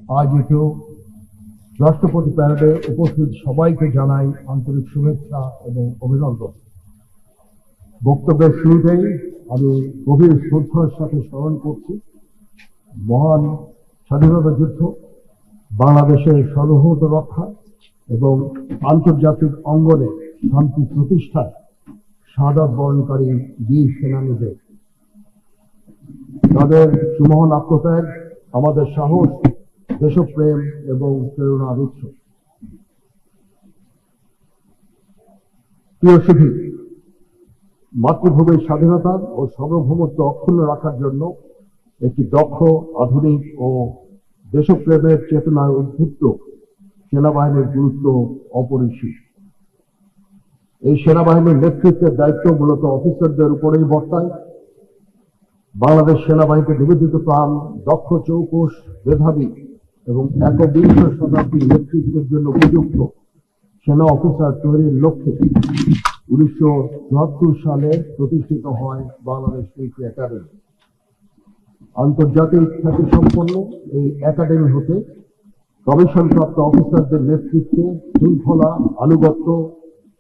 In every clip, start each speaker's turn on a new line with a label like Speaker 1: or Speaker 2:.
Speaker 1: আয়োজিত রাষ্ট্রপতি প্যারেডে উপস্থিত সবাইকে জানাই আন্তরিক শুভেচ্ছা এবং অভিনন্দন। বক্তব্যের শুরুতেই আমি গভীর শ্রদ্ধার সাথে স্মরণ করছি মহান স্বাধীনতা যুদ্ধ, বাংলাদেশের সার্বভৌমত্ব রক্ষা এবং আন্তর্জাতিক অঙ্গনে শান্তি প্রতিষ্ঠায় শাহাদাত বরণকারী বীর সেনানীদের। তাদের সুমহান আত্মত্যাগ আমাদের সাহস, দেশপ্রেম এবং প্রেরণার উৎস। প্রিয় সুধী, মাতৃভূমির স্বাধীনতা ও সার্বভৌমত্ব অক্ষুণ্ণ রাখার জন্য একটি দক্ষ, আধুনিক ও দেশপ্রেমের চেতনায় উদ্বুদ্ধ সেনাবাহিনীর গুরুত্ব অপরিসীম। এই সেনাবাহিনীর নেতৃত্বের দায়িত্ব মূলত অফিসারদের উপরেই বর্তায়। বাংলাদেশ সেনাবাহিনীতে নিবেদিত প্রাণ, দক্ষ চৌকস, মেধাবী এবং একবিংশ শতাব্দীর নেতৃত্বের জন্য উপযুক্ত সেনা অফিসার তৈরির লক্ষ্যে 1974 সালে প্রতিষ্ঠিত হয় বাংলাদেশ মিলিটারি একাডেমি। আন্তর্জাতিক খ্যাতিসম্পন্ন এই একাডেমি হতে কমিশনপ্রাপ্ত অফিসারদের নেতৃত্বে শৃঙ্খলা, আনুগত্য,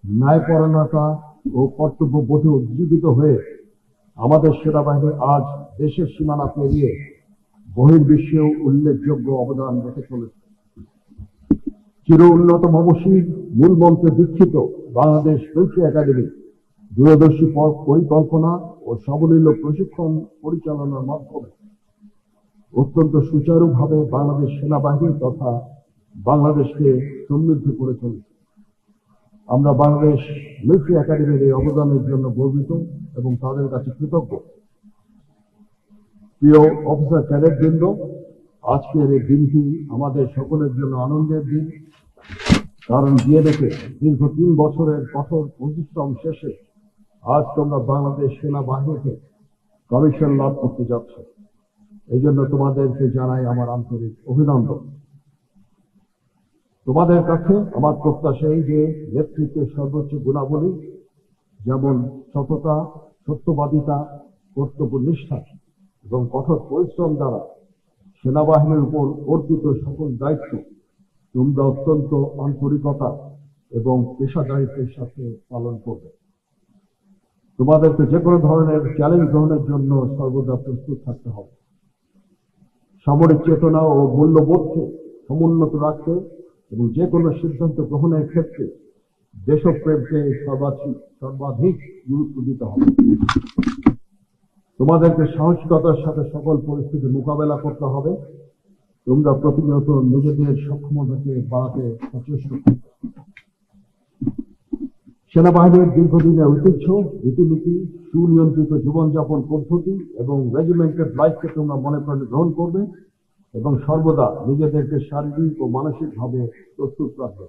Speaker 1: ন্যায়পরায়ণতা ও কর্তব্যবোধে উজ্জীবিত হয়ে আমাদের সেনাবাহিনী আজ দেশের সীমানা পেরিয়ে বহির্বিশ্বেও উল্লেখযোগ্য অবদান রেখে চলেছে। চির উন্নত মমশির মূল মন্ত্রে দীক্ষিত বাংলাদেশ মিলিটারি একাডেমি দূরদর্শী পরিকল্পনা ও সাবলীল প্রশিক্ষণ পরিচালনার মাধ্যমে অত্যন্ত সুচারুভাবে বাংলাদেশ সেনাবাহিনী তথা বাংলাদেশকে সমৃদ্ধ করে চলেছে। আমরা বাংলাদেশ মিলিটারি একাডেমির এই অবদানের জন্য গর্বিত এবং তাদের কাছে কৃতজ্ঞ। প্রিয় অফিসার ক্যাডেটবৃন্দ, আজকের এই দিনটি আমাদের সকলের জন্য আনন্দের দিন, কারণ বিএনএফে দীর্ঘ 3 বছরের কঠোর পরিশ্রম শেষে আজ তোমরা বাংলাদেশ সেনাবাহিনীতে কমিশন লাভ করতে যাচ্ছ। এই জন্য তোমাদেরকে জানাই আমার আন্তরিক অভিনন্দন। তোমাদের কাছে আমার প্রত্যাশা এই যে নেতৃত্বের সর্বোচ্চ গুণাবলী যেমন সততা, সত্যবাদিতা, কর্তব্যনিষ্ঠা এবং কঠোর পরিশ্রম দ্বারা সেনাবাহিনীর উপর অর্পিত সকল দায়িত্ব তোমরা অত্যন্ত আন্তরিকতা এবং পেশাদারিত্বের সাথে পালন করবে। তোমাদেরকে যে কোনো ধরনের চ্যালেঞ্জ গ্রহণের জন্য সর্বদা প্রস্তুত থাকতে হবে। সামরিক চেতনা ও মূল্যবোধকে সমুন্নত রাখতে এবং যে কোনো সিদ্ধান্ত গ্রহণের ক্ষেত্রে দেশপ্রেমকে সর্বাধিক গুরুত্ব দিতে হবে। তোমাদেরকে সাহসিকতার সাথে সকল পরিস্থিতি মোকাবেলা করতে হবে। তোমরা প্রতিনিয়ত নিজেদের সক্ষমতাকে বাড়াতে সচেষ্ট করবে। সেনাবাহিনীর দীর্ঘদিনের ঐতিহ্য, রীতিনীতি, সুনিয়ন্ত্রিত জীবনযাপন পদ্ধতি এবং রেজিমেন্টের লাইফকে তোমরা মনে প্রাণে গ্রহণ করবে এবং সর্বদা নিজেদেরকে শারীরিক ও মানসিকভাবে প্রস্তুত রাখবে।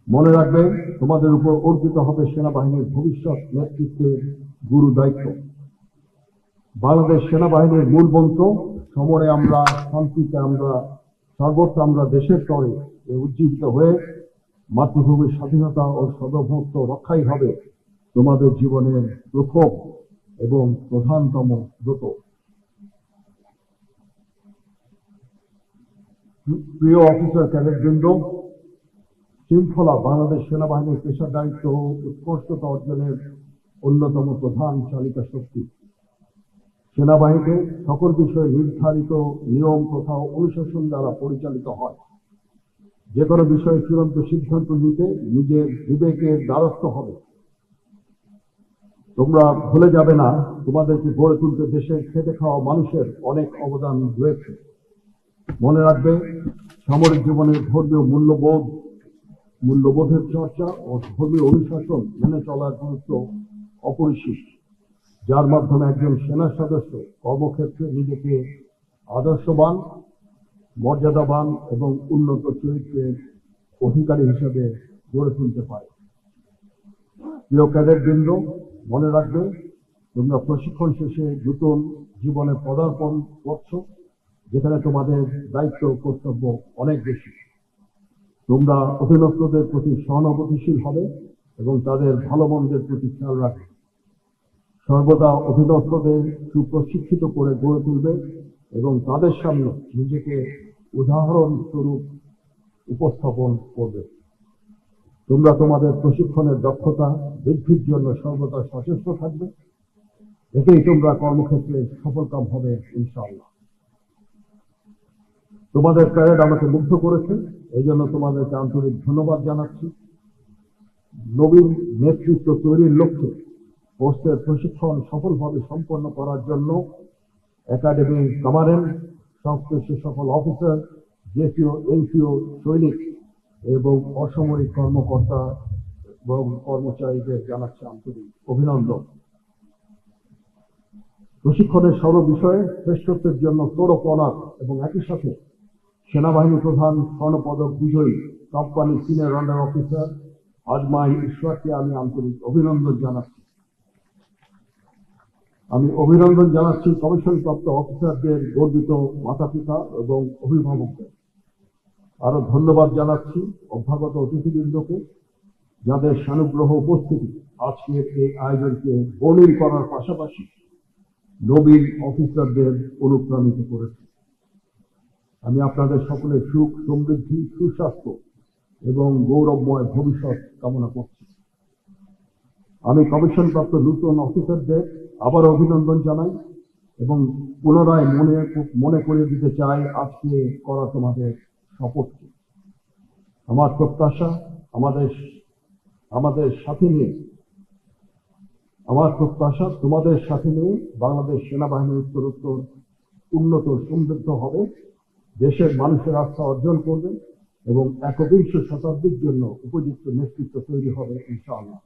Speaker 1: মনে রাখবে, তোমাদের উপর অর্পিত হবে সেনাবাহিনীর ভবিষ্যৎ নেতৃত্বের গুরু দায়িত্ব। বাংলাদেশ সেনাবাহিনীর মূল মন্ত্র সমরে আমরা, শান্তিতে আমরা, সর্বত্র আমরা দেশের তরে উজ্জীবিত হয়ে মাতৃভূমির স্বাধীনতা ও সার্বভৌমত্ব রক্ষাই হবে তোমাদের জীবনের প্রথম এবং প্রধানতম ব্রত। প্রিয় অফিসার ক্যাডেটবৃন্দ, শৃঙ্খলা বাংলাদেশ সেনাবাহিনীর পেশাদারিত্ব ও উৎকর্ষতা অর্জনের অন্যতম প্রধান চালিকা শক্তি। সেনাবাহিনীতে সকল বিষয়ে নির্ধারিত নিয়ম, প্রথা ও অনুশাসন দ্বারা পরিচালিত হয়। যে কোনো বিষয়ে চূড়ান্ত সিদ্ধান্ত নিতে নিজের বিবেকের দ্বারস্থ হবে। তোমরা ভুলে যাবে না, তোমাদেরকে গড়ে তুলতে দেশের খেটে খাওয়া মানুষের অনেক অবদান রয়েছে। মনে রাখবে, সামরিক জীবনের ধর্মীয় মূল্যবোধের চর্চা ও ধর্মীয় অনুশাসন মেনে চলার গুরুত্ব অপরিসীম, যার মাধ্যমে একজন সেনা সদস্য কর্মক্ষেত্রে নিজেকে আদর্শবান, মর্যাদাবান এবং উন্নত চরিত্রের অধিকারী হিসেবে গড়ে তুলতে পারে। প্রিয় ক্যাডেটবৃন্দ, মনে রাখবে, তোমরা প্রশিক্ষণ শেষে নতুন জীবনে পদার্পণ করছো, যেখানে তোমাদের দায়িত্ব কর্তব্য অনেক বেশি। তোমরা অধীনস্থদের প্রতি সহানুভূতিশীল হবে এবং তাদের ভালো মন্দের প্রতি খেয়াল রাখবে। সর্বদা অধীনস্থদের সুপ্রশিক্ষিত করে গড়ে তুলবে এবং তাদের সামনে নিজেকে উদাহরণস্বরূপ উপস্থাপন করবে। তোমরা তোমাদের প্রশিক্ষণের দক্ষতা বৃদ্ধির জন্য সর্বদা সচেষ্ট থাকবে। এতেই তোমরা কর্মক্ষেত্রে সফলকাম হবে ইনশাআল্লাহ। তোমাদের প্যারেড আমাকে মুগ্ধ করেছে, এই জন্য তোমাদেরকে আন্তরিক ধন্যবাদ জানাচ্ছি। নবীন নেতৃত্ব তৈরির লক্ষ্যে পোস্টের প্রশিক্ষণ সফলভাবে সম্পন্ন করার জন্য একাডেমি কমান্ডেন্ট, সংশ্লিষ্ট সকল অফিসার, জেসিও, এনসিও, সৈনিক এবং অসামরিক কর্মকর্তা এবং কর্মচারীদের জানাচ্ছি আন্তরিক অভিনন্দন। প্রশিক্ষণের সর্ব বিষয়ে শ্রেষ্ঠত্বের জন্য সৌরভ অনার এবং একই সাথে সেনাবাহিনী প্রধান স্বর্ণপদক বিজয়ী কোম্পানি সিনিয়র আন্ডার অফিসার আজমাই ঈশ্বরকে আমি আন্তরিক অভিনন্দন জানাচ্ছি। আমি অভিনন্দন জানাচ্ছি কমিশনপ্রাপ্ত অফিসারদের গর্বিত মাতা পিতা এবং অভিভাবকদের। আরো ধন্যবাদ জানাচ্ছি অভ্যাগত অতিথিবৃন্দকে, যাদের সানুগ্রহ উপস্থিতি আজকের এই আয়োজনকে বর্ণিল করার পাশাপাশি নবীন অফিসারদের অনুপ্রাণিত করেছে। আমি আপনাদের সকলের সুখ, সমৃদ্ধি, সুস্বাস্থ্য এবং গৌরবময় ভবিষ্যৎ কামনা করছি। আমি কমিশনপ্রাপ্ত নতুন অফিসারদের আবার অভিনন্দন জানাই এবং পুনরায় মনে করিয়ে দিতে চাই আজকে করা তোমাদের শপথকে। আমার প্রত্যাশা তোমাদের সাথে নিয়ে বাংলাদেশ সেনাবাহিনী উত্তরোত্তর উন্নত সমৃদ্ধ হবে, দেশের মানুষের আস্থা অর্জন করবে এবং একবিংশ শতাব্দীর জন্য উপযুক্ত নেতৃত্ব তৈরি হবে ইনশাআল্লাহ।